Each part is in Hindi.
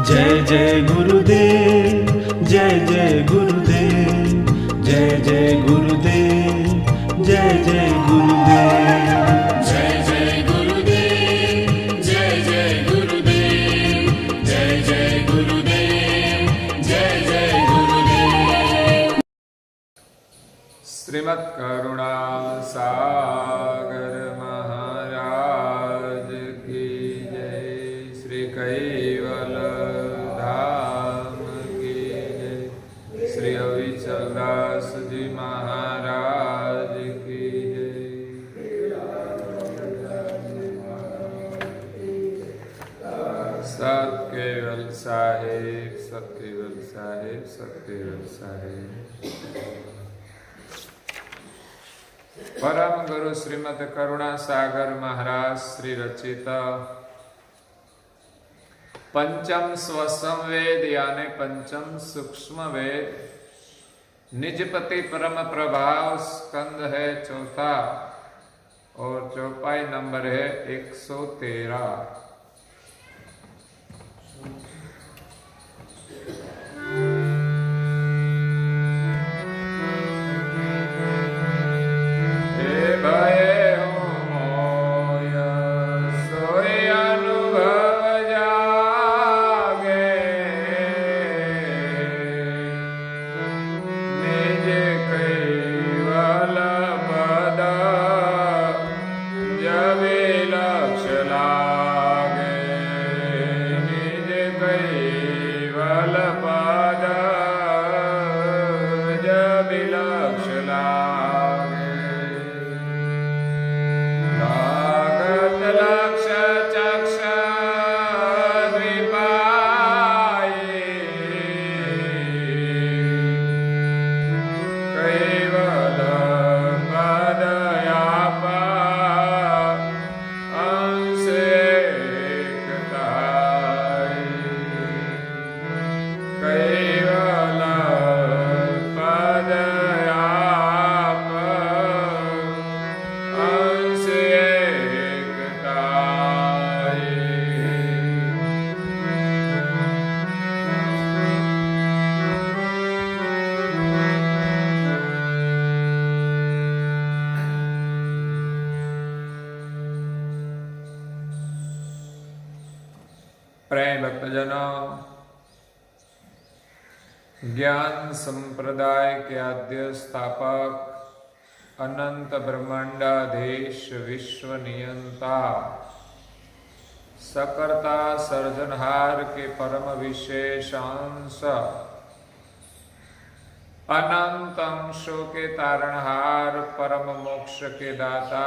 जय जय गुरुदेव, जय जय गुरुदेव, जय जय गुरुदेव, जय जय गुरुदेव, जय जय गुरुदेव, जय जय गुरुदेव, जय जय गुरुदेव, जय जय गुरुदेव। श्रीमद् करुणा सागर महाराज की जय। श्री कैवल धाम की जय। श्री अविचलदास जी महाराज की जय। सत केवल साहेब, सत केवल साहेब, सत केवल साहेब। परम गुरु श्रीमद करुणा सागर महाराज श्री रचित पंचम स्वसंवेद यानी पंचम सूक्ष्म वेद निजपति परम प्रभाव स्कंद है चौथा और चौपाई नंबर है 113। प्रेम भक्तजनों, ज्ञान संप्रदाय के आद्य स्थापक अनंत ब्रह्मांडाधीश विश्व नियंता सकर्ता सर्जनहार के परम विशेष अंश अनंत अंशों के तारणहार परम मोक्ष के दाता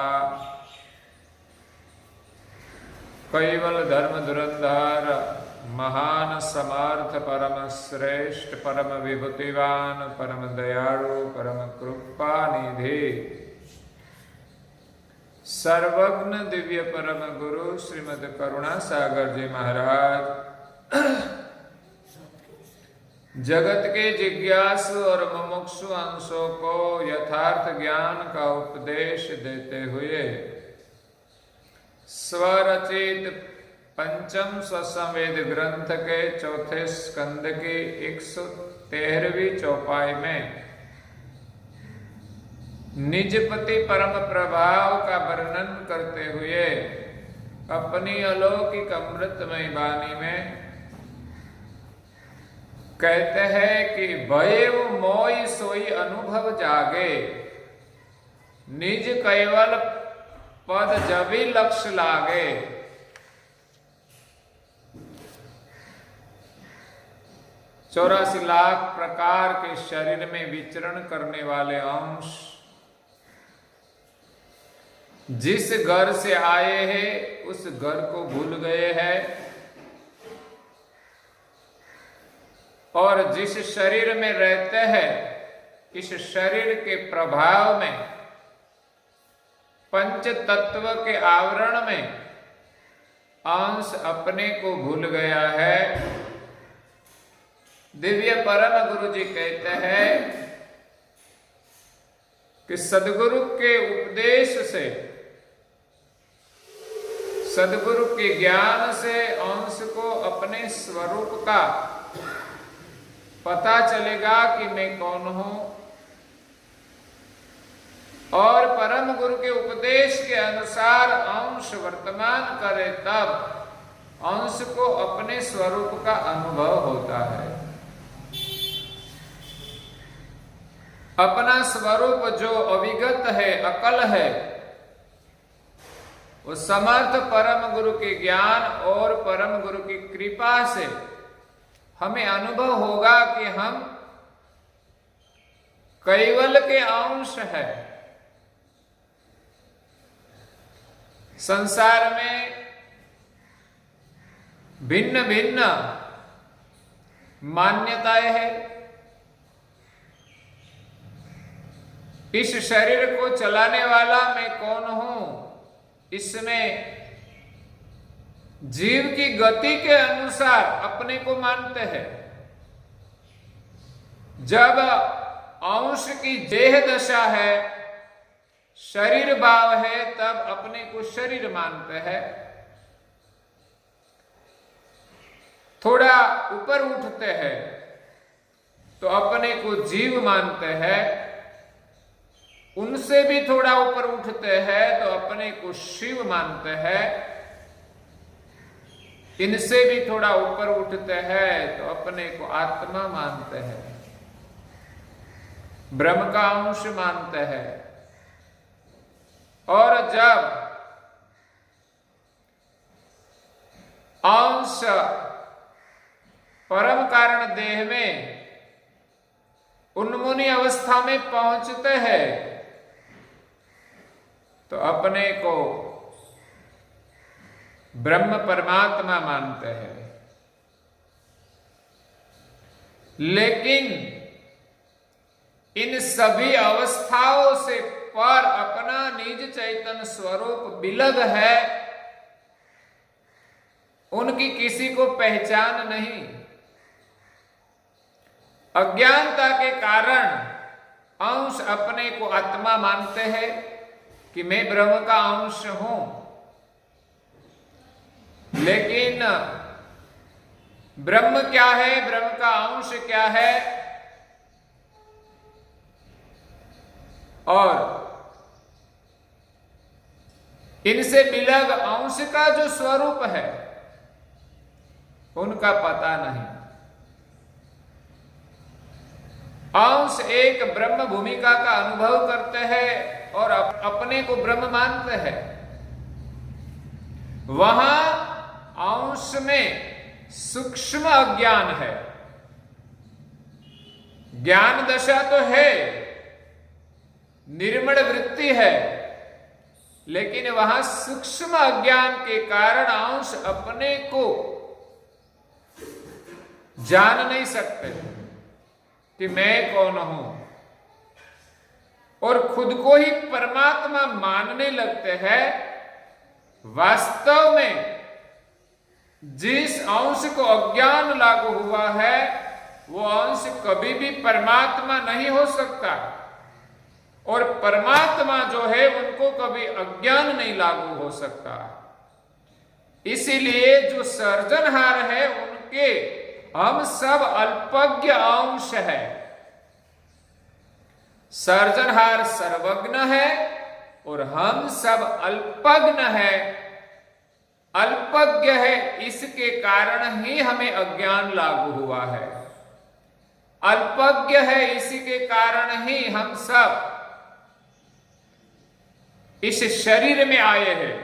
कैवल धर्म धुरंधर महान समर्थ परम श्रेष्ठ परम विभूतिवान परम दयालु परम कृपा निधि सर्वज्ञ दिव्य परम गुरु श्रीमद करुणा सागर जी महाराज जगत के जिज्ञासु और मुमुक्षु अंशों को यथार्थ ज्ञान का उपदेश देते हुए स्वरचित पंचम स्वसंवेद ग्रंथ के चौथे स्कंद की 113वीं चौपाई में निजपति परम प्रभाव का वर्णन करते हुए अपनी अलौकिक अमृतमय वाणी में कहते हैं कि भयव मोय सोई अनुभव जागे निज कैवल पद जभी लक्ष्य लागे। 84 लाख प्रकार के शरीर में विचरण करने वाले अंश जिस घर से आए हैं उस घर को भूल गए हैं और जिस शरीर में रहते हैं इस शरीर के प्रभाव में पंच तत्व के आवरण में अंश अपने को भूल गया है। दिव्य परम गुरु जी कहते हैं कि सदगुरु के उपदेश से सदगुरु के ज्ञान से अंश को अपने अपने स्वरूप का पता चलेगा कि मैं कौन हूं, और परम गुरु के उपदेश के अनुसार अंश वर्तमान करे तब अंश को अपने स्वरूप का अनुभव होता है। अपना स्वरूप जो अविगत है, अकल है, वो समर्थ परम गुरु के ज्ञान और परम गुरु की कृपा से हमें अनुभव होगा कि हम कैवल के अंश है। संसार में भिन्न भिन्न मान्यताएं हैं। इस शरीर को चलाने वाला मैं कौन हूं, इसमें जीव की गति के अनुसार अपने को मानते हैं। जब अंश की देह दशा है, शरीर भाव है, तब अपने को शरीर मानते हैं। थोड़ा ऊपर उठते हैं तो अपने को जीव मानते हैं। उनसे भी थोड़ा ऊपर उठते हैं तो अपने को शिव मानते हैं। इनसे भी थोड़ा ऊपर उठते हैं तो अपने को आत्मा मानते हैं, ब्रह्म का अंश मानते हैं। और जब अंश परम कारण देह में उन्मुनी अवस्था में पहुंचते हैं तो अपने को ब्रह्म परमात्मा मानते हैं। लेकिन इन सभी अवस्थाओं से पर अपना निज चैतन्य स्वरूप विलग है, उनकी किसी को पहचान नहीं। अज्ञानता के कारण अंश अपने को आत्मा मानते हैं कि मैं ब्रह्म का अंश हूं, लेकिन ब्रह्म क्या है, ब्रह्म का अंश क्या है, और इनसे विलग अंश का जो स्वरूप है उनका पता नहीं। अंश एक ब्रह्म भूमिका का अनुभव करते हैं और अपने को ब्रह्म मानते हैं। वहां अंश में सूक्ष्म अज्ञान है। ज्ञान दशा तो है, निर्मल वृत्ति है, लेकिन वहां सूक्ष्म अज्ञान के कारण अंश अपने को जान नहीं सकते कि मैं कौन हूं, और खुद को ही परमात्मा मानने लगते हैं। वास्तव में जिस अंश को अज्ञान लागू हुआ है वो अंश कभी भी परमात्मा नहीं हो सकता, और परमात्मा जो है उनको कभी अज्ञान नहीं लागू हो सकता। इसीलिए जो सर्जनहार है उनके हम सब अल्पज्ञ अंश है। सर्जनहार सर्वज्ञ है और हम सब अल्पज्ञ है, अल्पज्ञ है। इसके कारण ही हमें अज्ञान लागू हुआ है। अल्पज्ञ है, इसी के कारण ही हम सब इस शरीर में आए हैं।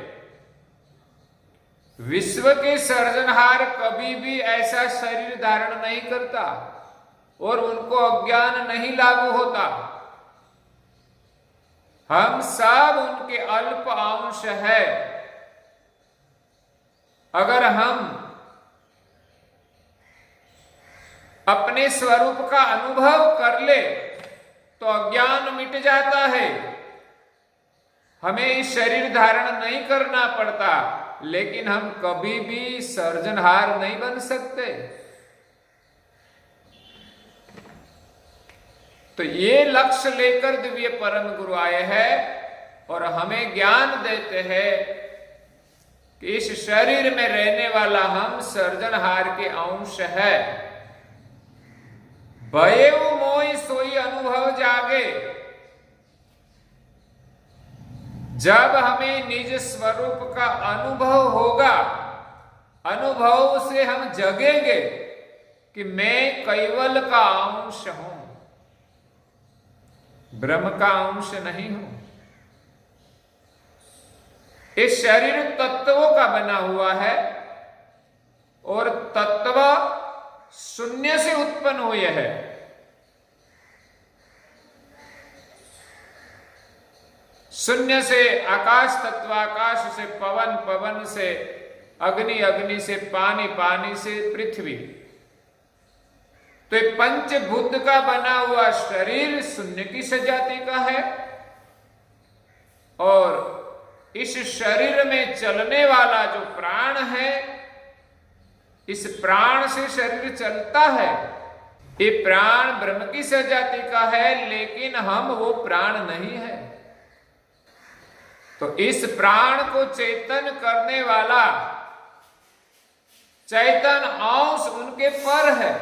विश्व के सर्जनहार कभी भी ऐसा शरीर धारण नहीं करता और उनको अज्ञान नहीं लागू होता। हम सब उनके अल्प अंश है। अगर हम अपने स्वरूप का अनुभव कर ले तो अज्ञान मिट जाता है। हमें शरीर धारण नहीं करना पड़ता, लेकिन हम कभी भी सर्जनहार नहीं बन सकते। तो ये लक्ष्य लेकर दिव्य परम गुरु आए हैं और हमें ज्ञान देते हैं कि इस शरीर में रहने वाला हम सर्जनहार के अंश है। भयेव मोहि सोई अनुभव जागे। जब हमें निज स्वरूप का अनुभव होगा, अनुभव से हम जगेंगे कि मैं कैवल का अंश हूं, ब्रह्म का अंश नहीं हूं। इस शरीर तत्वों का बना हुआ है और तत्व शून्य से उत्पन्न हुए है। शून्य से आकाश तत्व, आकाश से पवन, पवन से अग्नि, अग्नि से पानी, पानी से पृथ्वी। तो ये पंचभूत का बना हुआ शरीर शून्य की सजाति का है और इस शरीर में चलने वाला जो प्राण है, इस प्राण से शरीर चलता है। ये प्राण ब्रह्म की सजाति का है, लेकिन हम वो प्राण नहीं है। तो इस प्राण को चेतन करने वाला चैतन अंश उनके पर है।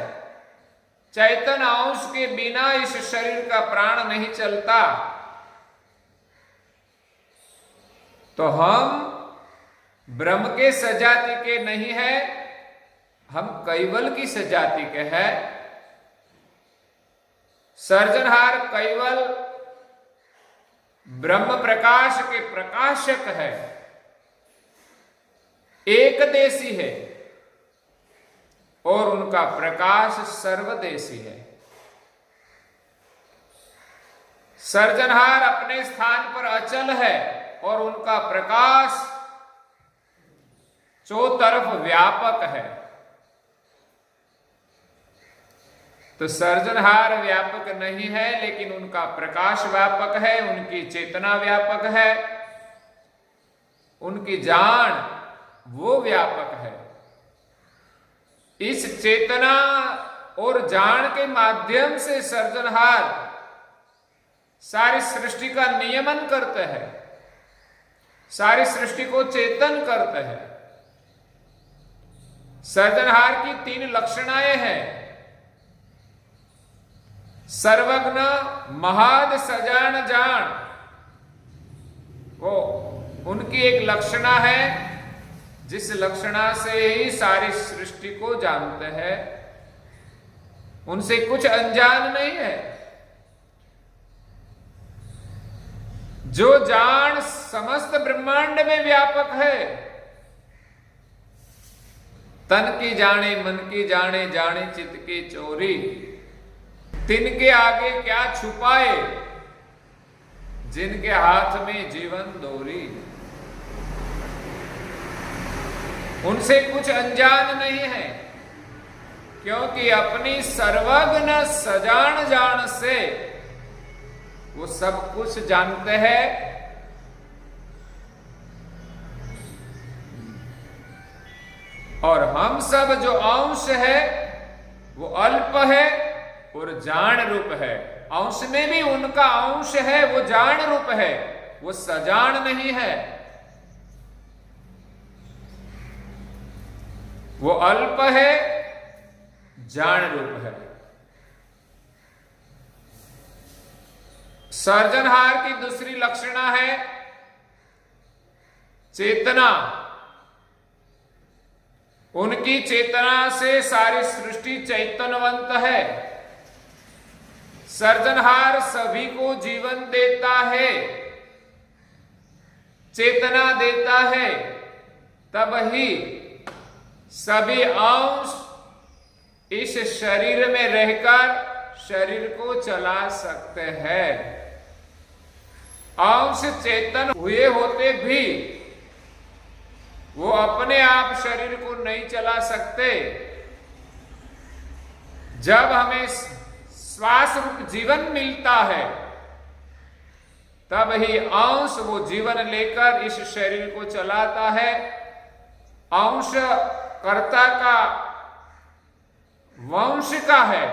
चैतन अंश के बिना इस शरीर का प्राण नहीं चलता। तो हम ब्रह्म के सजाति के नहीं है, हम कैवल की सजाति के हैं। सर्जनहार कैवल ब्रह्म प्रकाश के प्रकाशक है, एक देशी है और उनका प्रकाश सर्वदेशी है। सर्जनहार अपने स्थान पर अचल है और उनका प्रकाश चौतरफ व्यापक है। तो सर्जनहार व्यापक नहीं है, लेकिन उनका प्रकाश व्यापक है, उनकी चेतना व्यापक है, उनकी जान वो व्यापक है। इस चेतना और जान के माध्यम से सर्जनहार सारी सृष्टि का नियमन करते हैं, सारी सृष्टि को चेतन करते हैं। सर्जनहार की 3 लक्षणाएं हैं। सर्वज्ञ, महाद, सजान, जान, वो उनकी एक लक्षणा है, जिस लक्षणा से ही सारी सृष्टि को जानते हैं। उनसे कुछ अनजान नहीं है। जो जान समस्त ब्रह्मांड में व्यापक है। तन की जाने, मन की जाने, जाने चित्त की चोरी। तिनके आगे क्या छुपाए, जिनके हाथ में जीवन डोरी। उनसे कुछ अनजान नहीं है, क्योंकि अपनी सर्वज्ञ सजान जान से वो सब कुछ जानते हैं। और हम सब जो अंश है वो अल्प है और जान रूप है। अंश में भी उनका अंश है, वो जान रूप है, वो सजान नहीं है। वो अल्प है, जान रूप है। सर्जनहार की दूसरी लक्षणा है चेतना। उनकी चेतना से सारी सृष्टि चैतन्यवंत है। सर्जनहार सभी को जीवन देता है, चेतना देता है, तब ही सभी अंश इस शरीर में रहकर शरीर को चला सकते हैं। अंश चेतन हुए होते भी वो अपने आप शरीर को नहीं चला सकते। जब हमें श्वास रूप जीवन मिलता है, तब ही अंश वो जीवन लेकर इस शरीर को चलाता है। अंश कर्ता का वंश का है,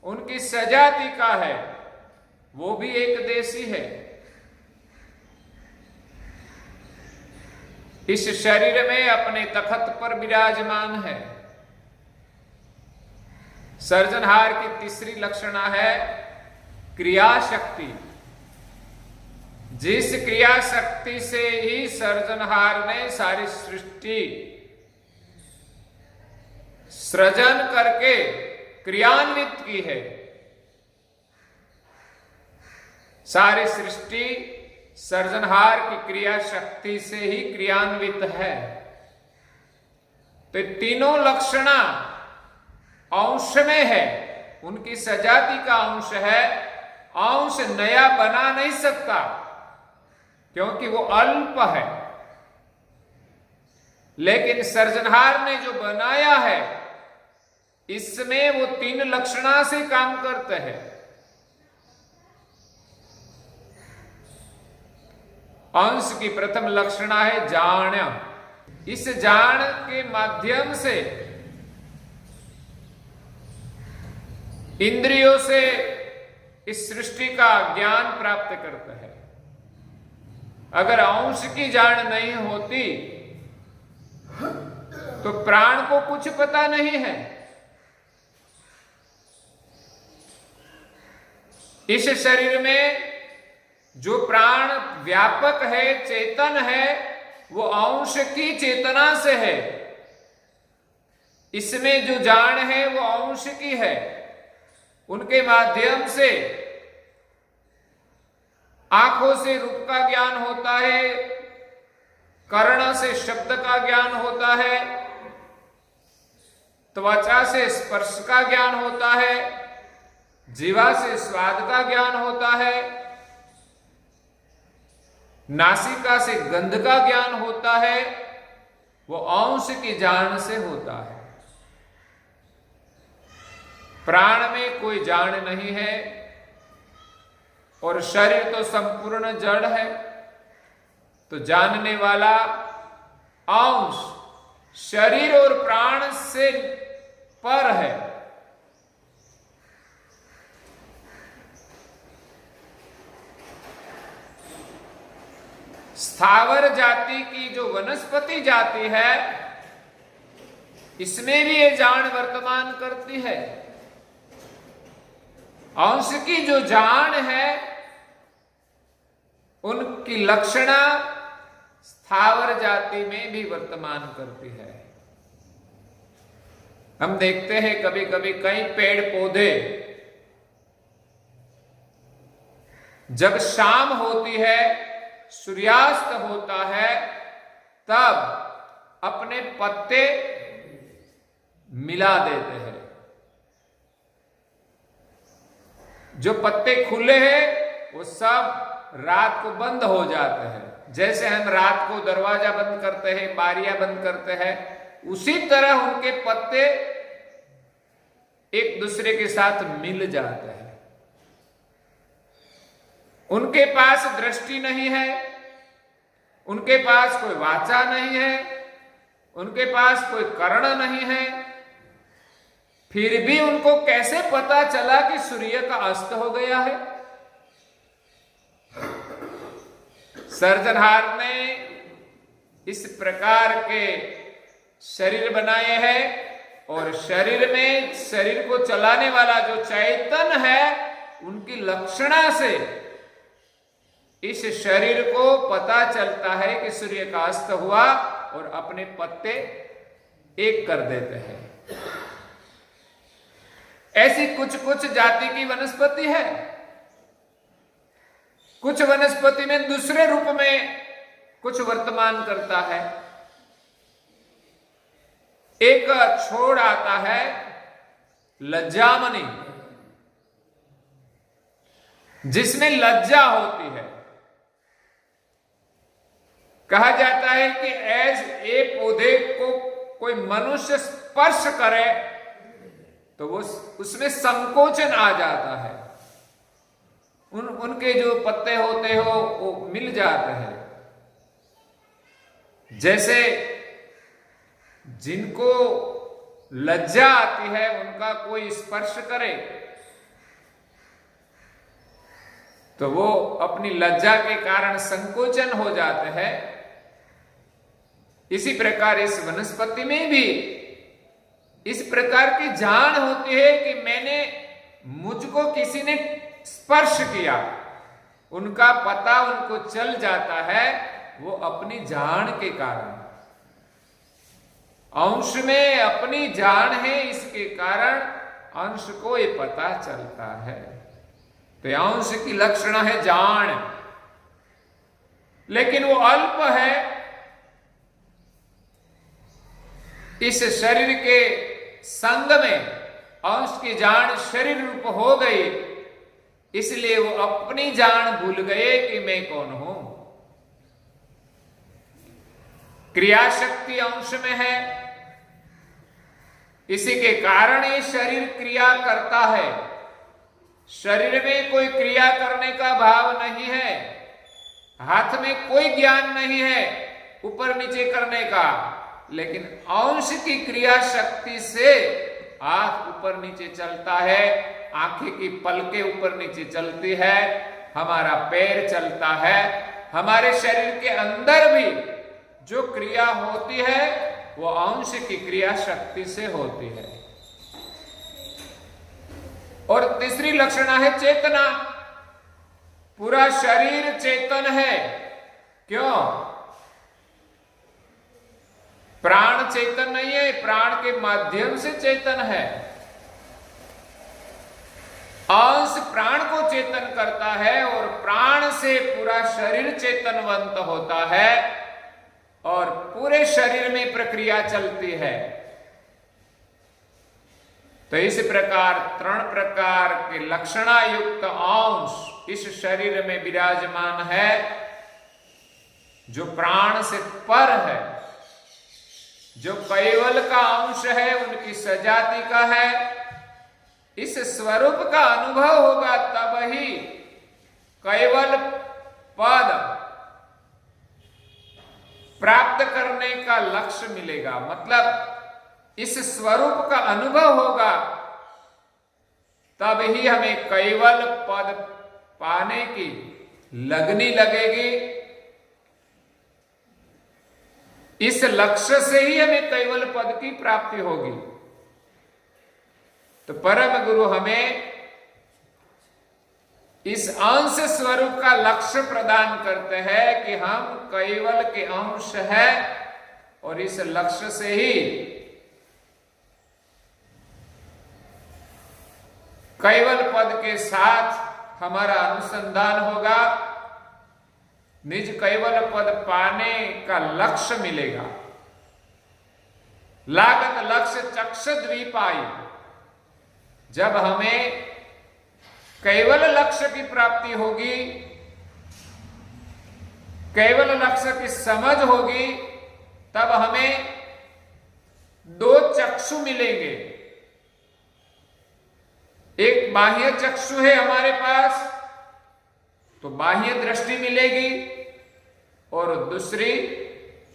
उनकी सजाति का है, वो भी एक देशी है। इस शरीर में अपने तखत पर विराजमान है। सर्जनहार की तीसरी लक्षणा है क्रिया शक्ति। जिस क्रिया शक्ति से ही सर्जनहार ने सारी सृष्टि सृजन करके क्रियान्वित की है, सारी सृष्टि सर्जनहार की क्रिया शक्ति से ही क्रियान्वित है। तो तीनों लक्षणा अंश में है, उनकी सजाति का अंश है। अंश नया बना नहीं सकता क्योंकि वो अल्प है, लेकिन सर्जनहार ने जो बनाया है इसमें वो तीन लक्षणा से काम करते हैं। अंश की प्रथम लक्षणा है जान। इस जान के माध्यम से इंद्रियों से इस सृष्टि का ज्ञान प्राप्त करता है। अगर अंश की जान नहीं होती तो प्राण को कुछ पता नहीं है। इस शरीर में जो प्राण व्यापक है, चेतन है, वो अंश की चेतना से है। इसमें जो जान है वो अंश की है। उनके माध्यम से आंखों से रूप का ज्ञान होता है, कर्ण से शब्द का ज्ञान होता है, त्वचा से स्पर्श का ज्ञान होता है, जीवा से स्वाद का ज्ञान होता है, नासिका से गंध का ज्ञान होता है। वो अंश की जान से होता है। प्राण में कोई जान नहीं है और शरीर तो संपूर्ण जड़ है, तो जानने वाला अंश शरीर और प्राण से पर है। स्थावर जाति की जो वनस्पति जाति है इसमें भी ये जान वर्तमान करती है। अंश की जो जान है उनकी लक्षणा स्थावर जाति में भी वर्तमान करती है। हम देखते हैं कभी कभी कई पेड़ पौधे जब शाम होती है, सूर्यास्त होता है, तब अपने पत्ते मिला देते हैं। जो पत्ते खुले हैं वो सब रात को बंद हो जाते हैं। जैसे हम रात को दरवाजा बंद करते हैं, बारियां बंद करते हैं, उसी तरह उनके पत्ते एक दूसरे के साथ मिल जाते हैं। उनके पास दृष्टि नहीं है, उनके पास कोई वाचा नहीं है, उनके पास कोई कर्ण नहीं है, फिर भी उनको कैसे पता चला कि सूर्य का अस्त हो गया है? सर्जनहार ने इस प्रकार के शरीर बनाए हैं और शरीर में शरीर को चलाने वाला जो चैतन है उनकी लक्षणा से इस शरीर को पता चलता है कि सूर्य का अस्त हुआ और अपने पत्ते एक कर देते हैं। ऐसी कुछ कुछ जाति की वनस्पति है। कुछ वनस्पति में दूसरे रूप में कुछ वर्तमान करता है। एक छोड़ आता है लज्जामणि, जिसमें लज्जा होती है। कहा जाता है कि ए पौधे को कोई मनुष्य स्पर्श करे तो वो उसमें संकोचन आ जाता है। उनके जो पत्ते होते हो वो मिल जाते हैं। जैसे जिनको लज्जा आती है उनका कोई स्पर्श करे तो वो अपनी लज्जा के कारण संकोचन हो जाते हैं। इसी प्रकार इस वनस्पति में भी इस प्रकार की जान होती है कि मैंने मुझको किसी ने स्पर्श किया, उनका पता उनको चल जाता है, वो अपनी जान के कारण। अंश में अपनी जान है, इसके कारण अंश को ये पता चलता है। तो अंश की लक्षण है जान, लेकिन वो अल्प है। इस शरीर के संग में अंश की जान शरीर रूप हो गई, इसलिए वो अपनी जान भूल गए कि मैं कौन हूं। क्रिया शक्ति अंश में है, इसी के कारण ये शरीर क्रिया करता है। शरीर में कोई क्रिया करने का भाव नहीं है, हाथ में कोई ज्ञान नहीं है ऊपर नीचे करने का, लेकिन अंश की क्रिया शक्ति से हाथ ऊपर नीचे चलता है, आंखें की पलकें ऊपर नीचे चलती है, हमारा पैर चलता है। हमारे शरीर के अंदर भी जो क्रिया होती है वो अंश की क्रिया शक्ति से होती है। और तीसरी लक्षण है चेतना। पूरा शरीर चेतन है। क्यों? प्राण चेतन नहीं है, प्राण के माध्यम से चेतन है। अंश प्राण को चेतन करता है और प्राण से पूरा शरीर चेतनवंत होता है और पूरे शरीर में प्रक्रिया चलती है। तो इस प्रकार 3 प्रकार के लक्षणायुक्त अंश इस शरीर में विराजमान है, जो प्राण से पर है, जो कैवल का अंश है, उनकी सजाति का है। इस स्वरूप का अनुभव होगा तब ही कैवल पद प्राप्त करने का लक्ष्य मिलेगा। मतलब इस स्वरूप का अनुभव होगा तब ही हमें कैवल पद पाने की लगनी लगेगी। इस लक्ष्य से ही हमें कैवल पद की प्राप्ति होगी। तो परम गुरु हमें इस अंश स्वरूप का लक्ष्य प्रदान करते हैं कि हम कैवल के अंश है और इस लक्ष्य से ही कैवल पद के साथ हमारा अनुसंधान होगा, निज कैवल पद पाने का लक्ष्य मिलेगा। लागत लक्ष्य चक्ष द्वीपाई। जब हमें कैवल लक्ष्य की प्राप्ति होगी, केवल लक्ष्य की समझ होगी, तब हमें 2 चक्षु मिलेंगे। एक बाह्य चक्षु है हमारे पास, तो बाह्य दृष्टि मिलेगी, और दूसरी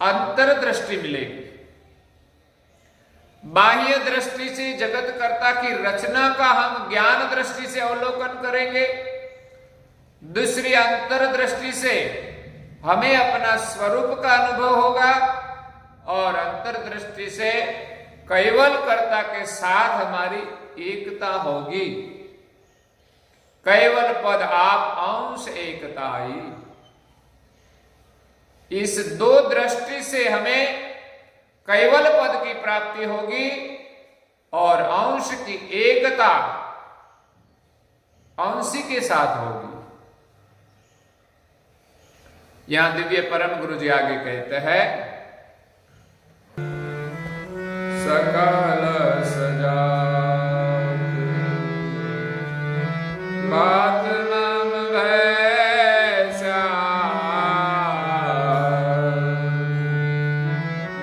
अंतर्दृष्टि मिलेगी। बाह्य दृष्टि से जगत कर्ता की रचना का हम ज्ञान दृष्टि से अवलोकन करेंगे, दूसरी अंतर्दृष्टि से हमें अपना स्वरूप का अनुभव होगा, और अंतर्दृष्टि से कैवल कर्ता के साथ हमारी एकता होगी। कैवल पद आप अंश एकताई। इस 2 दृष्टि से हमें कैवल पद की प्राप्ति होगी और अंश की एकता अंशी के साथ होगी। यहां दिव्य परम गुरु जी आगे कहते हैं, सकल सजात बात नाम वैसा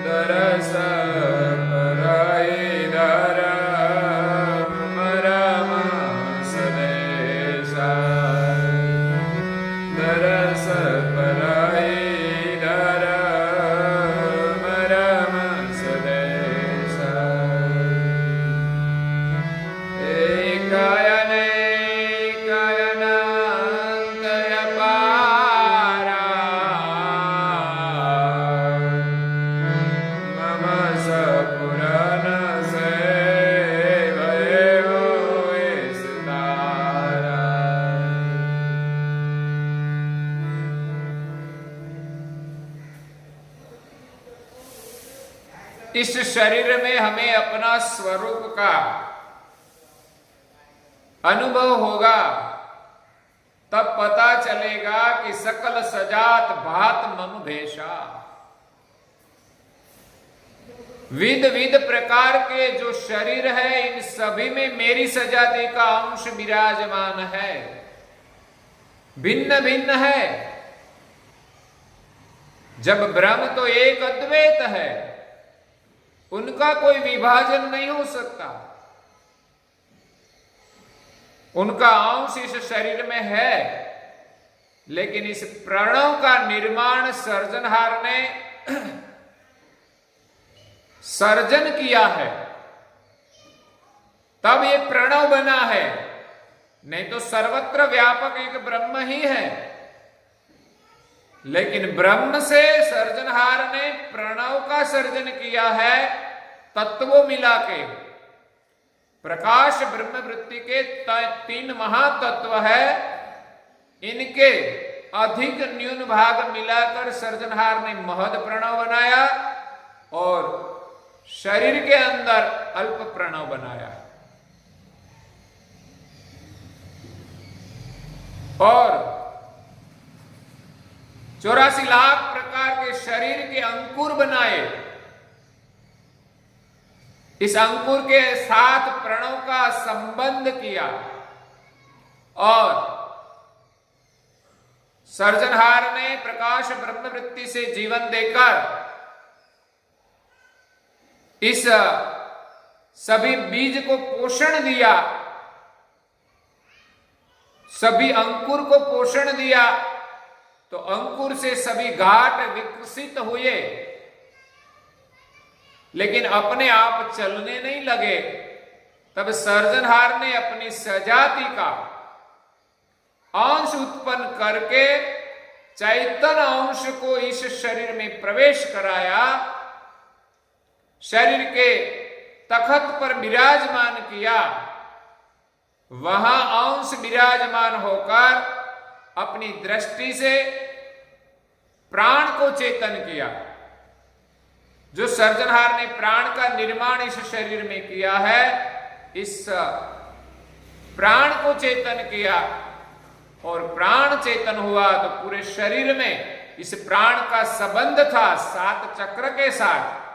दरस परई धरम मरम सदेसा दरस परई धरम मरम सदेसा। इस शरीर में हमें अपना स्वरूप का अनुभव होगा, तब पता चलेगा कि सकल सजात भात मम भेषा। विध विध प्रकार के जो शरीर है, इन सभी में मेरी सजाति का अंश विराजमान है, भिन्न भिन्न है। जब ब्रह्म तो एक अद्वैत है, उनका कोई विभाजन नहीं हो सकता। उनका अंश इस शरीर में है, लेकिन इस प्रणव का निर्माण सर्जनहार ने सर्जन किया है, तब ये प्रणव बना है। नहीं तो सर्वत्र व्यापक एक ब्रह्म ही है, लेकिन ब्रह्म से सर्जनहार ने प्रणव का सर्जन किया है, तत्वों मिला के। प्रकाश ब्रह्म वृत्ति के 3 महातत्व है, इनके अधिक न्यून भाग मिलाकर सर्जनहार ने महद प्रणव बनाया और शरीर के अंदर अल्प प्रणव बनाया। और 84 लाख प्रकार के शरीर के अंकुर बनाए। इस अंकुर के साथ प्रणव का संबंध किया और सर्जनहार ने प्रकाश ब्रह्म वृत्ति से जीवन देकर इस सभी बीज को पोषण दिया, सभी अंकुर को पोषण दिया। तो अंकुर से सभी घाट विकसित हुए, लेकिन अपने आप चलने नहीं लगे। तब सर्जनहार ने अपनी सजाति का अंश उत्पन्न करके चैतन्य अंश को इस शरीर में प्रवेश कराया, शरीर के तखत पर विराजमान किया। वहां अंश विराजमान होकर अपनी दृष्टि से प्राण को चेतन किया। जो सर्जनहार ने प्राण का निर्माण इस शरीर में किया है, इस प्राण को चेतन किया और प्राण चेतन हुआ तो पूरे शरीर में इस प्राण का संबंध था 7 चक्र के साथ।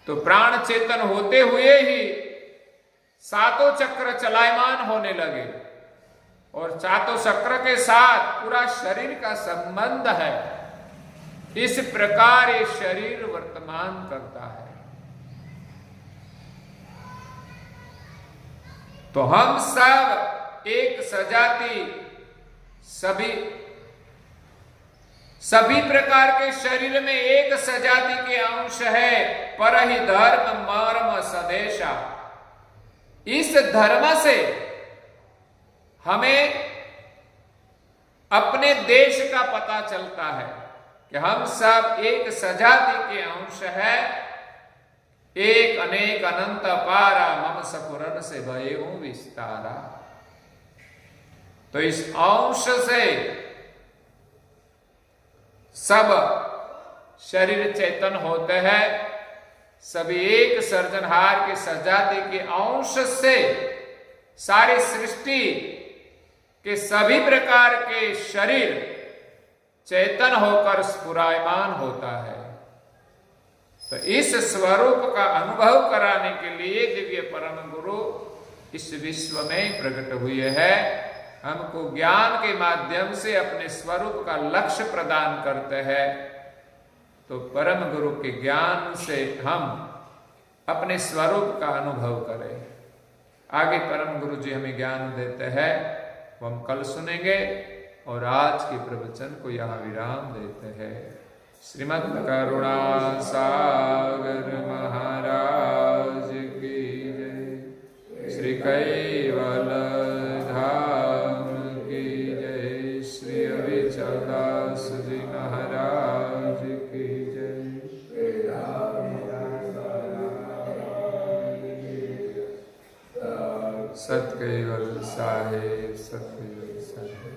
तो प्राण चेतन होते हुए ही 7 चक्र चलायमान होने लगे और 7 चक्र के साथ पूरा शरीर का संबंध है। इस प्रकार ये शरीर वर्तमान करता है। तो हम सब एक सजाति, सभी प्रकार के शरीर में एक सजाति के अंश है। परहि धर्म मर्म सदेशा। इस धर्म से हमें अपने देश का पता चलता है कि हम सब एक सजाति के अंश है। एक अनेक अनंत पारा मम सपुरन से भयेहूं विस्तारा। तो इस अंश से सब शरीर चेतन होते हैं। सभी एक सर्जनहार के सजाति के अंश से सारी सृष्टि के सभी प्रकार के शरीर चेतन होकर स्फुरायमान होता है। तो इस स्वरूप का अनुभव कराने के लिए दिव्य परम गुरु इस विश्व में प्रकट हुए हैं। हमको ज्ञान के माध्यम से अपने स्वरूप का लक्ष्य प्रदान करते हैं। तो परम गुरु के ज्ञान से हम अपने स्वरूप का अनुभव करें। आगे परम गुरु जी हमें ज्ञान देते हैं, वो हम कल सुनेंगे और आज के प्रवचन को यहाँ विराम देते हैं। श्रीमद् करुणा सागर महाराज की जय। श्री कैवल धाम की जय। श्री अविचल दास जी महाराज की जय। सत कैवल साहेब, सत कैवल साहेब।